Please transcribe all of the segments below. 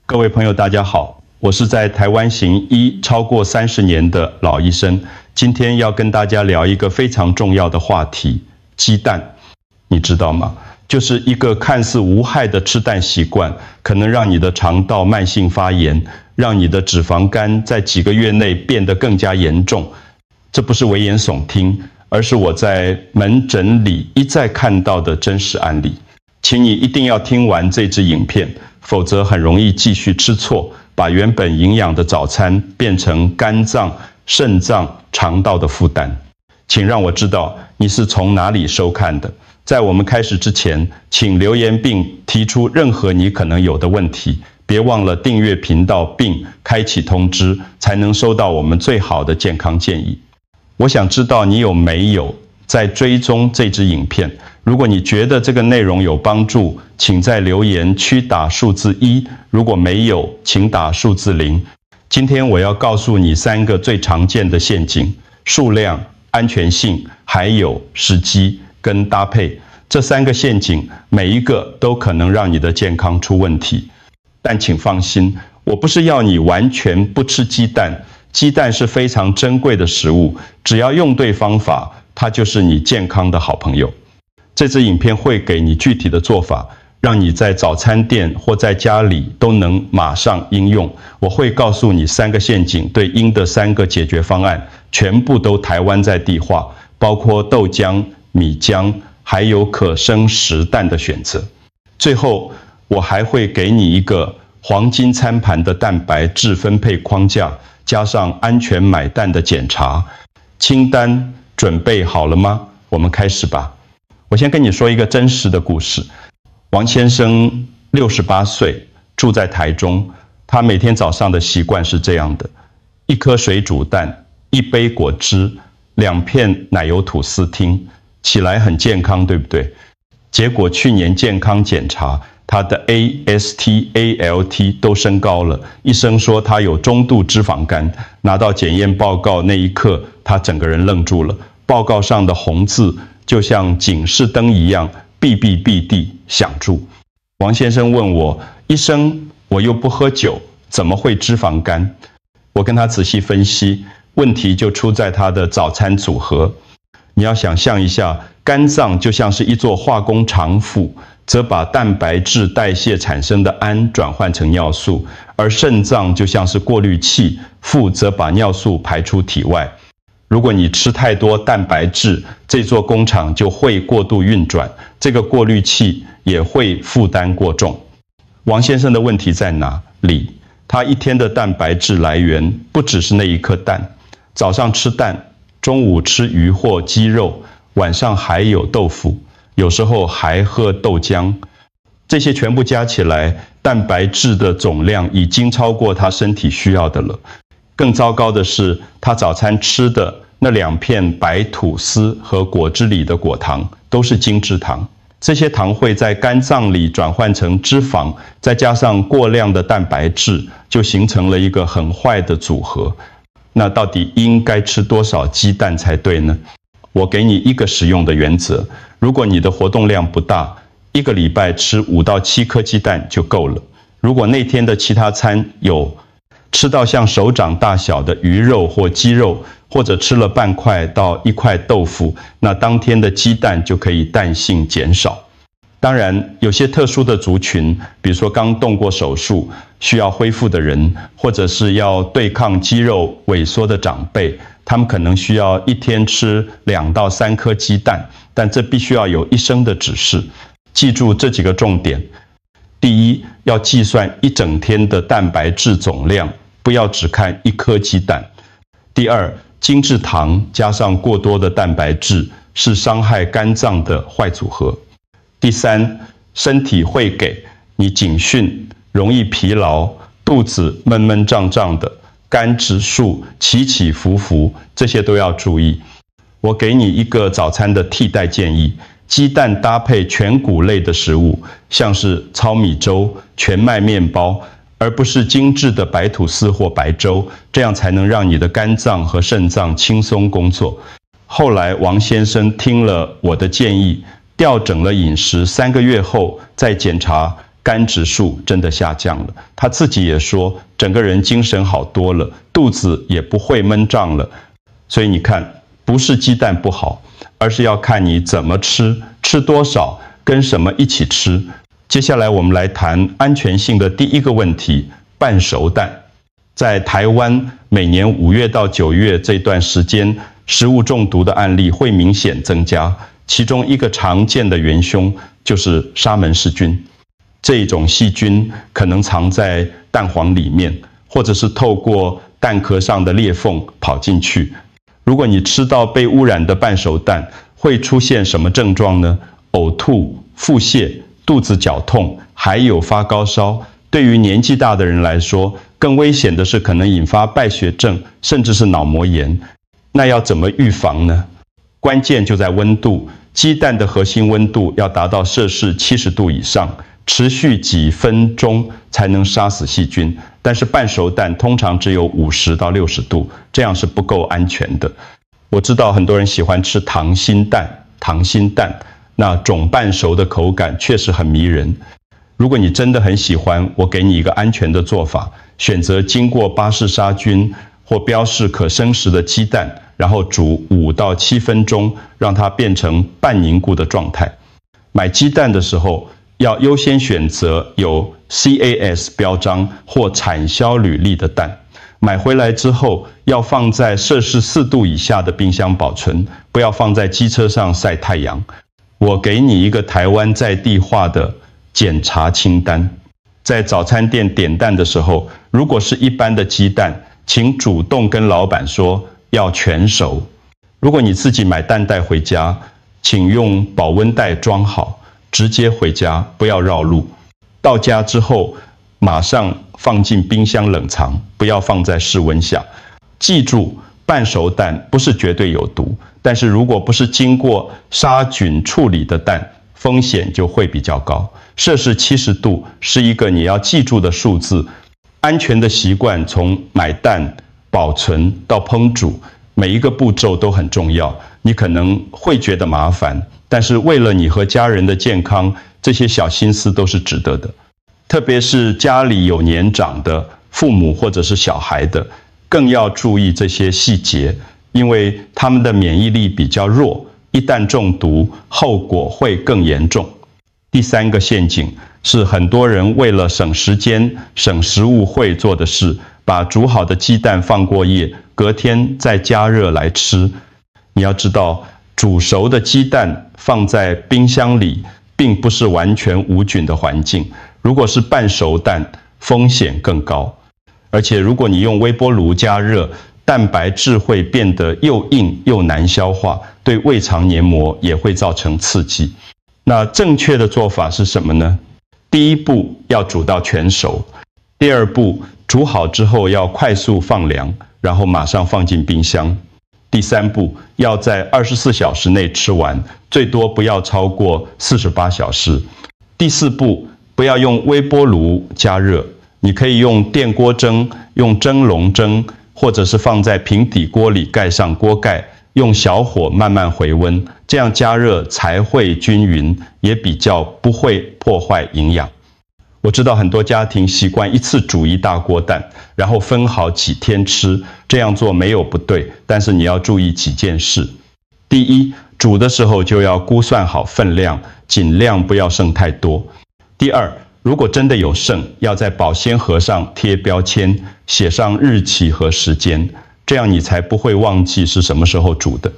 各位朋友，大家好，我是在台湾行医超过30年的老医生，今天要跟大家聊一个非常重要的话题——鸡蛋。你知道吗？就是一个看似无害的吃蛋习惯，可能让你的肠道慢性发炎，让你的脂肪肝在几个月内变得更加严重。这不是危言耸听，而是我在门诊里一再看到的真实案例。请你一定要听完这支影片，否则很容易继续吃错，把原本营养的早餐变成肝脏、肾脏、肠道的负担。请让我知道你是从哪里收看的。在我们开始之前，请留言并提出任何你可能有的问题。别忘了订阅频道并开启通知，才能收到我们最好的健康建议。我想知道你有没有在追踪这支影片。如果你觉得这个内容有帮助，请在留言区打数字1；如果没有，请打数字0。今天我要告诉你3个最常见的陷阱：数量、安全性，还有时机跟搭配。这3个陷阱，每一个都可能让你的健康出问题。但请放心，我不是要你完全不吃鸡蛋。鸡蛋是非常珍贵的食物，只要用对方法，它就是你健康的好朋友。这支影片会给你具体的做法，让你在早餐店或在家里都能马上应用。我会告诉你3个陷阱对应的3个解决方案，全部都台湾在地化，包括豆浆、米浆，还有可生实蛋的选择。最后，我还会给你一个黄金餐盘的蛋白质分配框架，加上安全买蛋的检查。清单准备好了吗？我们开始吧。我先跟你说一个真实的故事。王先生68岁，住在台中。他每天早上的习惯是这样的：1颗水煮蛋，1杯果汁，2片奶油吐司汀，起来很健康，对不对？结果去年健康检查，他的 AST、ALT 都升高了，医生说他有中度脂肪肝。拿到检验报告那一刻，他整个人愣住了。报告上的红字就像警示灯一样，哔哔哔地响住。王先生问我：医生，我又不喝酒，怎么会脂肪肝？我跟他仔细分析，问题就出在他的早餐组合。你要想象一下，肝脏就像是一座化工厂府，则把蛋白质代谢产生的氨转换成尿素，而肾脏就像是过滤器，负责把尿素排出体外。如果你吃太多蛋白质，这座工厂就会过度运转，这个过滤器也会负担过重。王先生的问题在哪里？他一天的蛋白质来源不只是那1颗蛋，早上吃蛋，中午吃鱼或鸡肉，晚上还有豆腐，有时候还喝豆浆。这些全部加起来，蛋白质的总量已经超过他身体需要的了。更糟糕的是，他早餐吃的那2片白吐司和果汁里的果糖都是精制糖，这些糖会在肝脏里转换成脂肪，再加上过量的蛋白质，就形成了一个很坏的组合。那到底应该吃多少鸡蛋才对呢？我给你一个实用的原则：如果你的活动量不大，1个礼拜吃5到7颗鸡蛋就够了。如果那天的其他餐有吃到像手掌大小的鱼肉或鸡肉，或者吃了半块到1块豆腐，那当天的鸡蛋就可以蛋性减少。当然，有些特殊的族群，比如说刚动过手术需要恢复的人，或者是要对抗肌肉萎缩的长辈，他们可能需要1天吃2到3颗鸡蛋，但这必须要有医生的指示。记住这几个重点：第一，要计算1整天的蛋白质总量，不要只看1颗鸡蛋。第二，精制糖加上过多的蛋白质是伤害肝脏的坏组合。第三，身体会给你警讯，容易疲劳，肚子闷闷胀胀的，肝指数起起伏伏，这些都要注意。我给你一个早餐的替代建议：鸡蛋搭配全谷类的食物，像是糙米粥、全麦面包，而不是精致的白吐司或白粥，这样才能让你的肝脏和肾脏轻松工作。后来王先生听了我的建议，调整了饮食，3个月后再检查肝指数真的下降了。他自己也说，整个人精神好多了，肚子也不会闷胀了。所以你看，不是鸡蛋不好，而是要看你怎么吃，吃多少，跟什么一起吃。接下来我们来谈安全性的第一个问题：半熟蛋。在台湾，每年5月到9月这段时间，食物中毒的案例会明显增加。其中一个常见的元凶就是沙门氏菌。这种细菌可能藏在蛋黄里面，或者是透过蛋壳上的裂缝跑进去。如果你吃到被污染的半熟蛋，会出现什么症状呢？呕吐、腹泻、肚子绞痛，还有发高烧。对于年纪大的人来说，更危险的是可能引发败血症，甚至是脑膜炎。那要怎么预防呢？关键就在温度，鸡蛋的核心温度要达到摄氏70度以上，持续几分钟才能杀死细菌。但是半熟蛋通常只有50到60度，这样是不够安全的。我知道很多人喜欢吃溏心蛋，那种半熟的口感确实很迷人。如果你真的很喜欢，我给你一个安全的做法，选择经过巴氏杀菌或标示可生食的鸡蛋，然后煮5到7分钟，让它变成半凝固的状态。买鸡蛋的时候，要优先选择有 CAS 标章或产销履历的蛋。买回来之后，要放在摄氏4度以下的冰箱保存，不要放在机车上晒太阳。我给你一个台湾在地化的检查清单。在早餐店点蛋的时候，如果是一般的鸡蛋，请主动跟老板说要全熟。如果你自己买蛋带回家，请用保温袋装好，直接回家，不要绕路。到家之后，马上放进冰箱冷藏，不要放在室温下。记住，半熟蛋不是绝对有毒，但是如果不是经过杀菌处理的蛋，风险就会比较高。摄氏70度是一个你要记住的数字。安全的习惯从买蛋、保存到烹煮，每一个步骤都很重要。你可能会觉得麻烦，但是为了你和家人的健康，这些小心思都是值得的。特别是家里有年长的父母或者是小孩的，更要注意这些细节，因为他们的免疫力比较弱，一旦中毒，后果会更严重。第3个陷阱是很多人为了省时间、省食物会做的事，把煮好的鸡蛋放过夜，隔天再加热来吃。你要知道，煮熟的鸡蛋放在冰箱里，并不是完全无菌的环境。如果是半熟蛋，风险更高。而且如果你用微波炉加热，蛋白质会变得又硬又难消化，对胃肠黏膜也会造成刺激。那正确的做法是什么呢？第一步要煮到全熟，第2步煮好之后要快速放凉，然后马上放进冰箱。第3步要在24小时内吃完，最多不要超过48小时。第4步不要用微波炉加热，你可以用电锅蒸、用蒸笼蒸，或者是放在平底锅里盖上锅盖，用小火慢慢回温，这样加热才会均匀，也比较不会破坏营养。我知道很多家庭习惯一次煮一大锅蛋，然后分好几天吃，这样做没有不对，但是你要注意几件事。第一，煮的时候就要估算好分量，尽量不要剩太多。第2，如果真的有剩，要在保鲜盒上贴标签，写上日期和时间，这样你才不会忘记是什么时候煮的。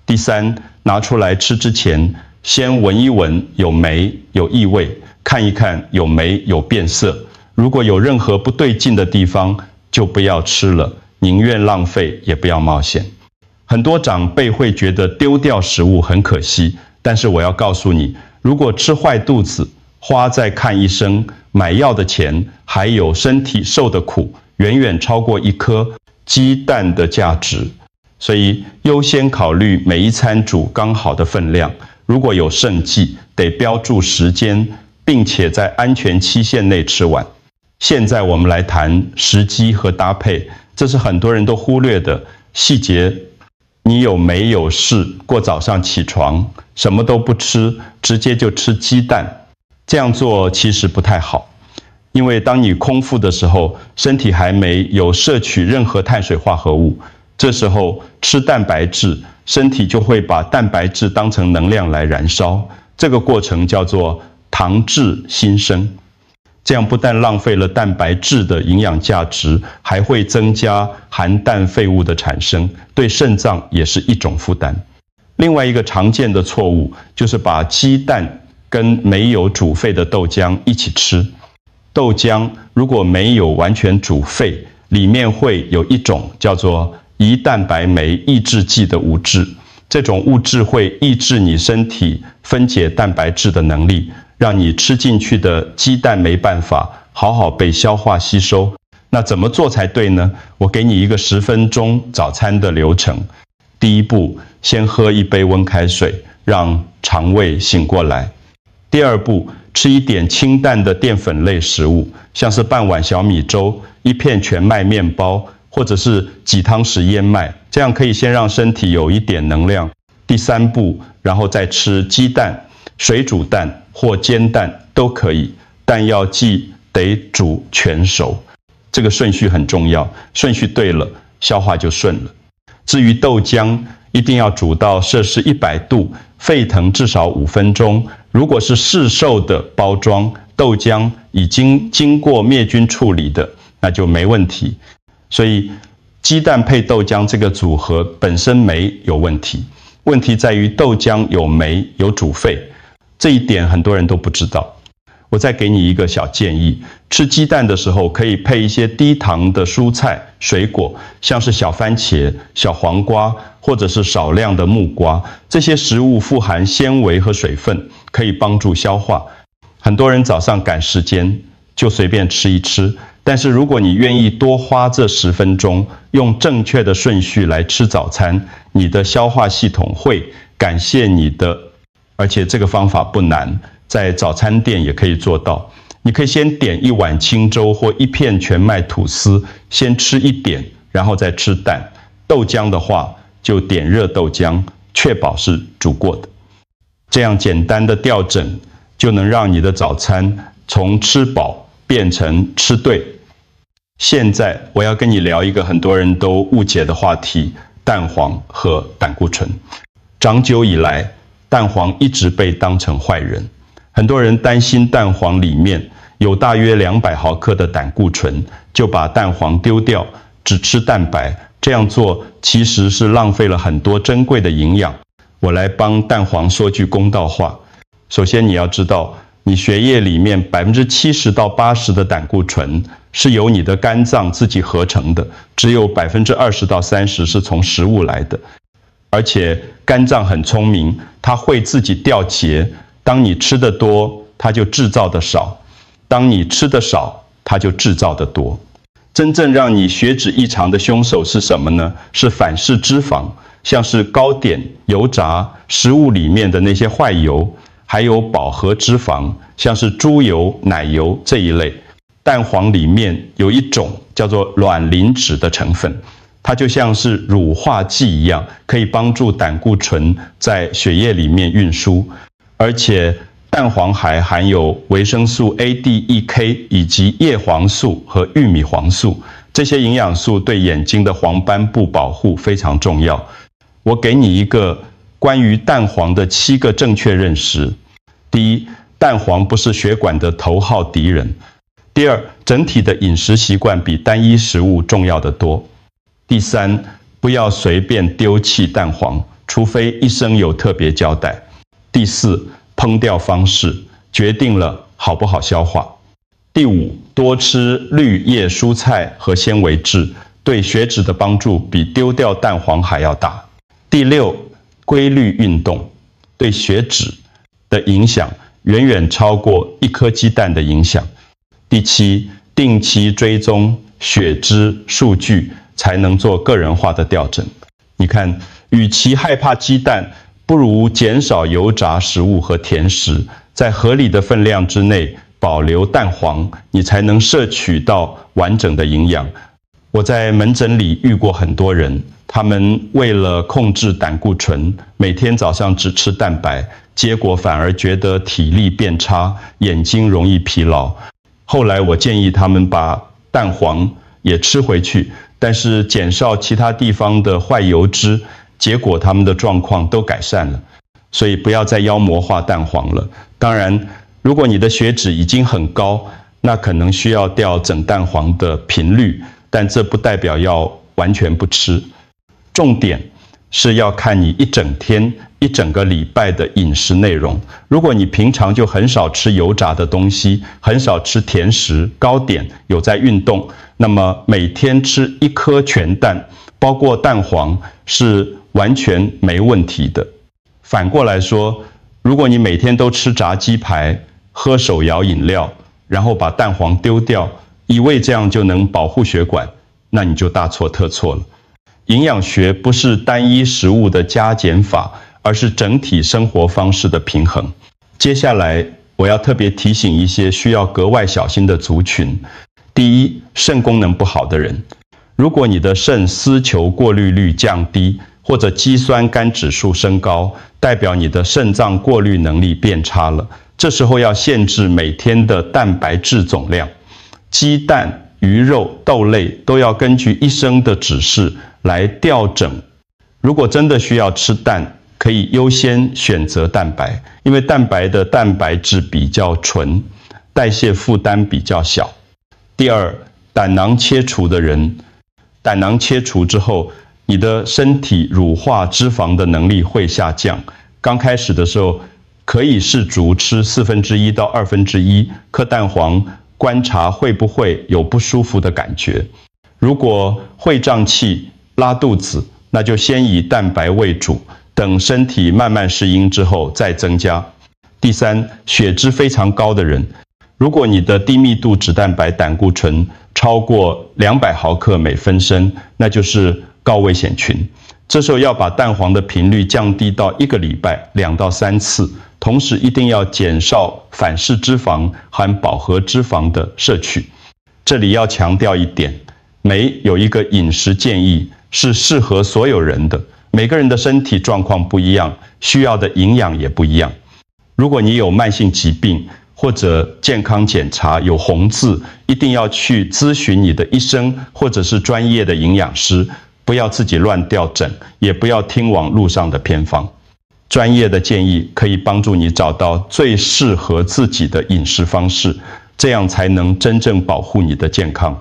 第3，拿出来吃之前，先闻一闻有霉有异味，看一看有霉有变色。如果有任何不对劲的地方，就不要吃了，宁愿浪费也不要冒险。很多长辈会觉得丢掉食物很可惜，但是我要告诉你，如果吃坏肚子，花在看医生、买药的钱，还有身体受的苦，远远超过1颗鸡蛋的价值。所以优先考虑每一餐煮刚好的分量，如果有剩剂，得标注时间，并且在安全期限内吃完。现在我们来谈时机和搭配，这是很多人都忽略的细节。你有没有试过早上起床什么都不吃，直接就吃鸡蛋？这样做其实不太好，因为当你空腹的时候，身体还没有摄取任何碳水化合物，这时候吃蛋白质，身体就会把蛋白质当成能量来燃烧，这个过程叫做糖质新生。这样不但浪费了蛋白质的营养价值，还会增加含氮废物的产生，对肾脏也是一种负担。另外一个常见的错误就是把鸡蛋跟没有煮沸的豆浆一起吃。豆浆如果没有完全煮沸，里面会有一种叫做胰蛋白酶抑制剂的物质，这种物质会抑制你身体分解蛋白质的能力，让你吃进去的鸡蛋没办法好好被消化吸收。那怎么做才对呢？我给你一个10分钟早餐的流程。第一步，先喝一杯温开水，让肠胃醒过来。第二步，吃一点清淡的淀粉类食物，像是半碗小米粥、一片全麦面包，或者是几汤匙燕麦，这样可以先让身体有一点能量。第三步，然后再吃鸡蛋、水煮蛋或煎蛋都可以，但要记得煮全熟，这个顺序很重要，顺序对了，消化就顺了。至于豆浆，一定要煮到摄氏100度，沸腾至少5分钟。如果是市售的包装豆浆已经经过灭菌处理的，那就没问题。所以鸡蛋配豆浆这个组合本身没有问题，问题在于豆浆有酶有煮沸，这一点很多人都不知道。我再给你一个小建议，吃鸡蛋的时候可以配一些低糖的蔬菜水果，像是小番茄、小黄瓜，或者是少量的木瓜，这些食物富含纤维和水分，可以帮助消化。很多人早上赶时间就随便吃一吃，但是如果你愿意多花这10分钟，用正确的顺序来吃早餐，你的消化系统会感谢你的，而且这个方法不难，在早餐店也可以做到。你可以先点一碗清粥或一片全麦吐司，先吃一点，然后再吃蛋。豆浆的话，就点热豆浆，确保是煮过的。这样简单的调整，就能让你的早餐从吃饱变成吃对。现在我要跟你聊一个很多人都误解的话题：蛋黄和胆固醇。长久以来，蛋黄一直被当成坏人。很多人担心蛋黄里面有大约200毫克的胆固醇，就把蛋黄丢掉，只吃蛋白。这样做其实是浪费了很多珍贵的营养。我来帮蛋黄说句公道话。首先你要知道，你血液里面70%到80%的胆固醇是由你的肝脏自己合成的，只有20%到30%是从食物来的。而且肝脏很聪明，它会自己调节，当你吃的多，它就制造的少；当你吃的少，它就制造的多。真正让你血脂异常的凶手是什么呢？是反式脂肪，像是糕点、油炸食物里面的那些坏油，还有饱和脂肪，像是猪油、奶油这一类。蛋黄里面有一种叫做卵磷脂的成分，它就像是乳化剂一样，可以帮助胆固醇在血液里面运输。而且蛋黄还含有维生素 A、D、E、K 以及叶黄素和玉米黄素，这些营养素对眼睛的黄斑部保护非常重要。我给你一个关于蛋黄的7个正确认识。第一，蛋黄不是血管的头号敌人。第二，整体的饮食习惯比单一食物重要得多。第三，不要随便丢弃蛋黄，除非医生有特别交代。第四，烹调方式决定了好不好消化。第五，多吃绿叶蔬菜和纤维质，对血脂的帮助比丢掉蛋黄还要大。第六，规律运动对血脂的影响远远超过1颗鸡蛋的影响。第七，定期追踪血脂数据，才能做个人化的调整。你看，与其害怕鸡蛋，不如减少油炸食物和甜食，在合理的分量之内保留蛋黄，你才能摄取到完整的营养。我在门诊里遇过很多人，他们为了控制胆固醇，每天早上只吃蛋白，结果反而觉得体力变差，眼睛容易疲劳。后来我建议他们把蛋黄也吃回去，但是减少其他地方的坏油脂，结果他们的状况都改善了。所以不要再妖魔化蛋黄了。当然，如果你的血脂已经很高，那可能需要调整蛋黄的频率，但这不代表要完全不吃。重点是要看你一整天、一整个礼拜的饮食内容。如果你平常就很少吃油炸的东西，很少吃甜食、糕点，有在运动，那么每天吃1颗全蛋，包括蛋黄，是完全没问题的。反过来说，如果你每天都吃炸鸡排、喝手摇饮料，然后把蛋黄丢掉，以为这样就能保护血管，那你就大错特错了。营养学不是单一食物的加减法，而是整体生活方式的平衡。接下来我要特别提醒一些需要格外小心的族群。第一，肾功能不好的人，如果你的肾丝球过滤率降低，或者肌酸酐指数升高，代表你的肾脏过滤能力变差了。这时候要限制每天的蛋白质总量，鸡蛋、鱼肉、豆类都要根据医生的指示来调整。如果真的需要吃蛋，可以优先选择蛋白，因为蛋白的蛋白质比较纯，代谢负担比较小。第二，胆囊切除的人，胆囊切除之后，你的身体乳化脂肪的能力会下降。刚开始的时候，可以试足吃1/4到1/2颗蛋黄，观察会不会有不舒服的感觉。如果会胀气、拉肚子，那就先以蛋白为主，等身体慢慢适应之后再增加。第三，血脂非常高的人，如果你的低密度脂蛋白胆固醇超过200毫克每分升，那就是高危险群。这时候要把蛋黄的频率降低到1个礼拜2到3次，同时一定要减少反式脂肪和饱和脂肪的摄取。这里要强调一点，没有一个饮食建议是适合所有人的，每个人的身体状况不一样，需要的营养也不一样。如果你有慢性疾病或者健康检查有红字，一定要去咨询你的医生或者是专业的营养师，不要自己乱调整，也不要听网络上的偏方。专业的建议可以帮助你找到最适合自己的饮食方式，这样才能真正保护你的健康。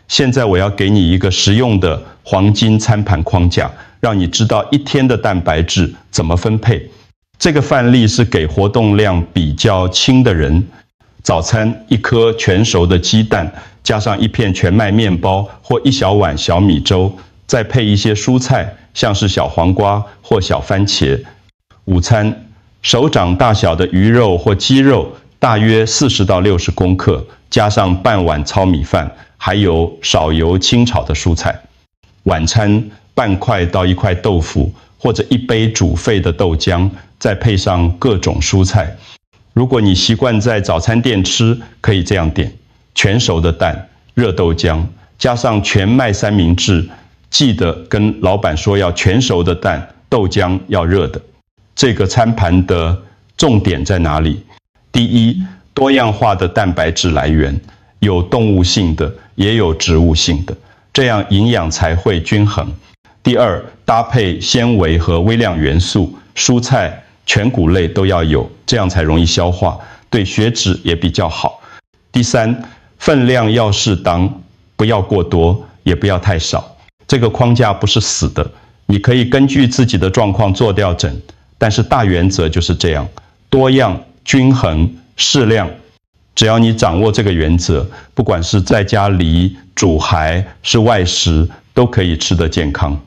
现在我要给你一个实用的黄金餐盘框架，让你知道一天的蛋白质怎么分配。这个范例是给活动量比较轻的人，早餐1颗全熟的鸡蛋，加上1片全麦面包或1小碗小米粥，再配一些蔬菜，像是小黄瓜或小番茄。午餐，手掌大小的鱼肉或鸡肉，大约40到60公克，加上半碗糙米饭，还有少油清炒的蔬菜。晚餐，半块到1块豆腐，或者1杯煮沸的豆浆，再配上各种蔬菜。如果你习惯在早餐店吃，可以这样点：全熟的蛋、热豆浆，加上全麦三明治，记得跟老板说要全熟的蛋，豆浆要热的。这个餐盘的重点在哪里？第一，多样化的蛋白质来源，有动物性的，也有植物性的，这样营养才会均衡。第二，搭配纤维和微量元素，蔬菜、全谷类都要有，这样才容易消化，对血脂也比较好。第三，分量要适当，不要过多，也不要太少。这个框架不是死的，你可以根据自己的状况做调整，但是大原则就是这样，多样、均衡、适量。只要你掌握这个原则，不管是在家里煮还是外食，都可以吃得健康。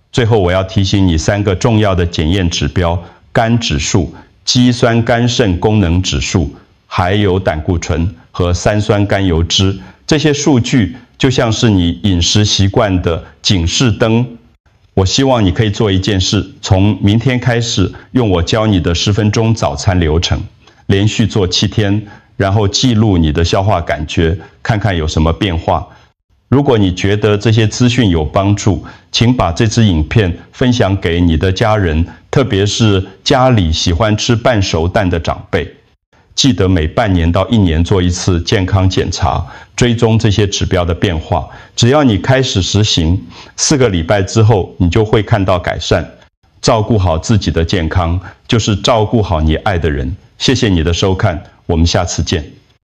最后我要提醒你3个重要的检验指标：肝指数、肌酸酐肾功能指数，还有胆固醇和三酸甘油脂。这些数据就像是你饮食习惯的警示灯。我希望你可以做一件事，从明天开始用我教你的10分钟早餐流程，连续做7天，然后记录你的消化感觉，看看有什么变化。如果你觉得这些资讯有帮助，请把这支影片分享给你的家人，特别是家里喜欢吃半熟蛋的长辈。记得每半年到1年做一次健康检查，追踪这些指标的变化。只要你开始实行，4个礼拜之后，你就会看到改善。照顾好自己的健康，就是照顾好你爱的人。谢谢你的收看，我们下次见。